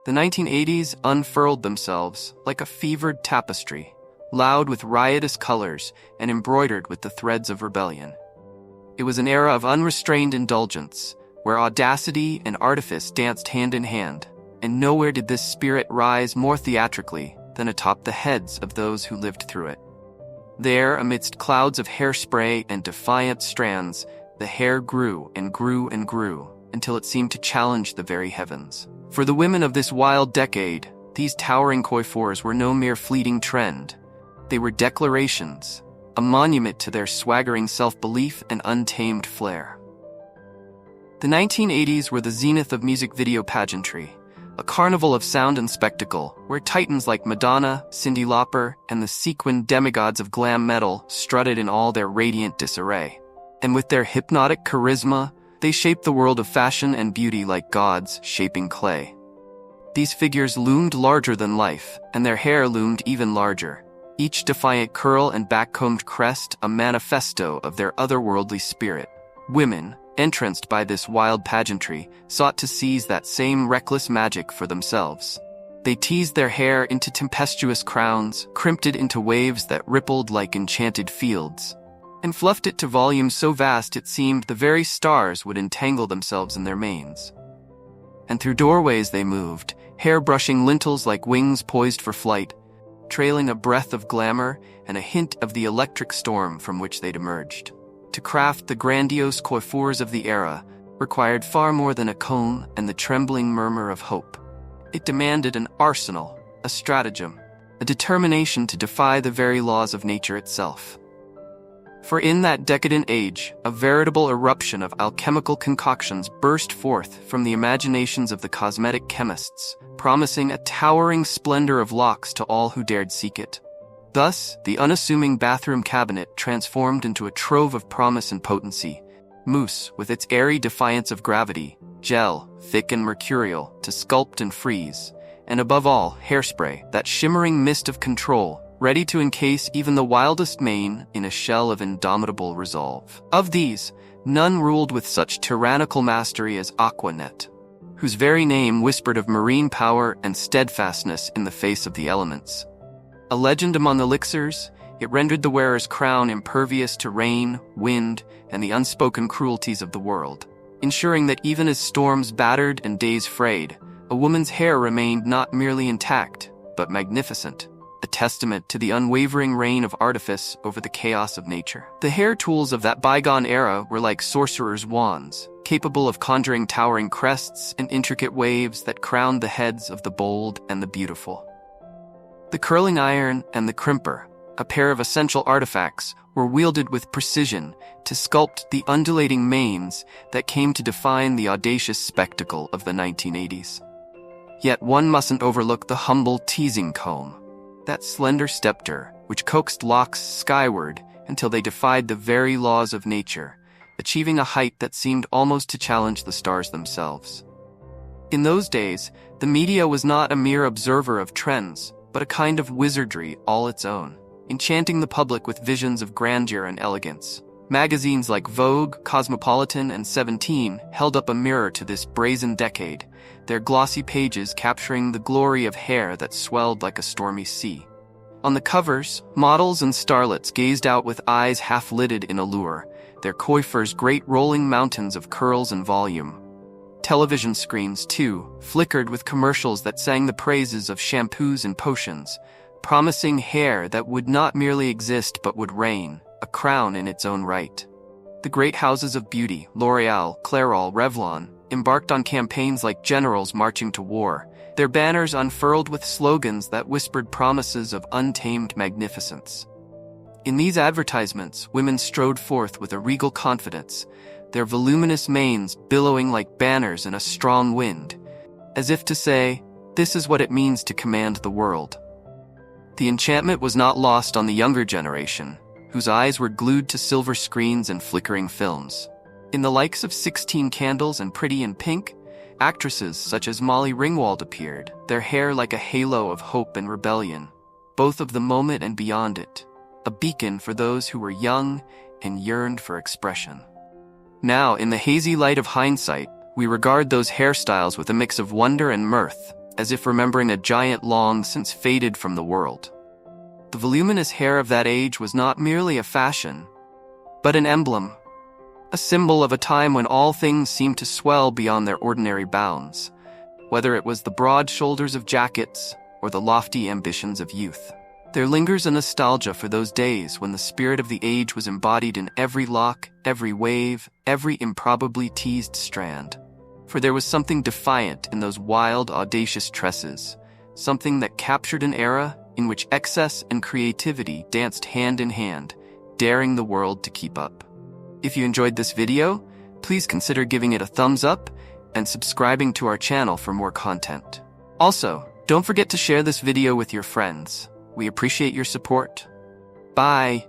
The 1980s unfurled themselves like a fevered tapestry, loud with riotous colors and embroidered with the threads of rebellion. It was an era of unrestrained indulgence, where audacity and artifice danced hand in hand, and nowhere did this spirit rise more theatrically than atop the heads of those who lived through it. There, amidst clouds of hairspray and defiant strands, the hair grew and grew and grew, until it seemed to challenge the very heavens. For the women of this wild decade, these towering coiffures were no mere fleeting trend. They were declarations, a monument to their swaggering self-belief and untamed flair. The 1980s were the zenith of music video pageantry, a carnival of sound and spectacle, where titans like Madonna, Cyndi Lauper, and the sequined demigods of glam metal strutted in all their radiant disarray. And with their hypnotic charisma, they shaped the world of fashion and beauty like gods shaping clay. These figures loomed larger than life, and their hair loomed even larger, each defiant curl and back-combed crest a manifesto of their otherworldly spirit. Women, entranced by this wild pageantry, sought to seize that same reckless magic for themselves. They teased their hair into tempestuous crowns, crimped it into waves that rippled like enchanted fields, and fluffed it to volumes so vast it seemed the very stars would entangle themselves in their manes. And through doorways they moved, hair-brushing lintels like wings poised for flight, trailing a breath of glamour and a hint of the electric storm from which they'd emerged. To craft the grandiose coiffures of the era required far more than a comb and the trembling murmur of hope. It demanded an arsenal, a stratagem, a determination to defy the very laws of nature itself. For in that decadent age, a veritable eruption of alchemical concoctions burst forth from the imaginations of the cosmetic chemists, promising a towering splendor of locks to all who dared seek it. Thus, the unassuming bathroom cabinet transformed into a trove of promise and potency. Mousse, with its airy defiance of gravity, gel, thick and mercurial, to sculpt and freeze, and above all, hairspray, that shimmering mist of control, ready to encase even the wildest mane in a shell of indomitable resolve. Of these, none ruled with such tyrannical mastery as Aquanet, whose very name whispered of marine power and steadfastness in the face of the elements. A legend among the elixirs, it rendered the wearer's crown impervious to rain, wind, and the unspoken cruelties of the world, ensuring that even as storms battered and days frayed, a woman's hair remained not merely intact, but magnificent, a testament to the unwavering reign of artifice over the chaos of nature. The hair tools of that bygone era were like sorcerers' wands, capable of conjuring towering crests and intricate waves that crowned the heads of the bold and the beautiful. The curling iron and the crimper, a pair of essential artifacts, were wielded with precision to sculpt the undulating manes that came to define the audacious spectacle of the 1980s. Yet one mustn't overlook the humble teasing comb, that slender scepter which coaxed locks skyward until they defied the very laws of nature, achieving a height that seemed almost to challenge the stars themselves. In those days, the media was not a mere observer of trends, but a kind of wizardry all its own, enchanting the public with visions of grandeur and elegance. Magazines like Vogue, Cosmopolitan, and 17 held up a mirror to this brazen decade, their glossy pages capturing the glory of hair that swelled like a stormy sea. On the covers, models and starlets gazed out with eyes half-lidded in allure, their coiffures great rolling mountains of curls and volume. Television screens, too, flickered with commercials that sang the praises of shampoos and potions, promising hair that would not merely exist but would reign, a crown in its own right. The great houses of beauty, L'Oréal, Clairol, Revlon, embarked on campaigns like generals marching to war, their banners unfurled with slogans that whispered promises of untamed magnificence. In these advertisements, women strode forth with a regal confidence, their voluminous manes billowing like banners in a strong wind, as if to say, this is what it means to command the world. The enchantment was not lost on the younger generation, whose eyes were glued to silver screens and flickering films. In the likes of 16 Candles and Pretty in Pink, actresses such as Molly Ringwald appeared, their hair like a halo of hope and rebellion, both of the moment and beyond it, a beacon for those who were young and yearned for expression. Now, in the hazy light of hindsight, we regard those hairstyles with a mix of wonder and mirth, as if remembering a giant long since faded from the world. The voluminous hair of that age was not merely a fashion, but an emblem, a symbol of a time when all things seemed to swell beyond their ordinary bounds, whether it was the broad shoulders of jackets or the lofty ambitions of youth. There lingers a nostalgia for those days when the spirit of the age was embodied in every lock, every wave, every improbably teased strand. For there was something defiant in those wild, audacious tresses, something that captured an era in which excess and creativity danced hand in hand, daring the world to keep up. If you enjoyed this video, please consider giving it a thumbs up and subscribing to our channel for more content. Also, don't forget to share this video with your friends. We appreciate your support. Bye.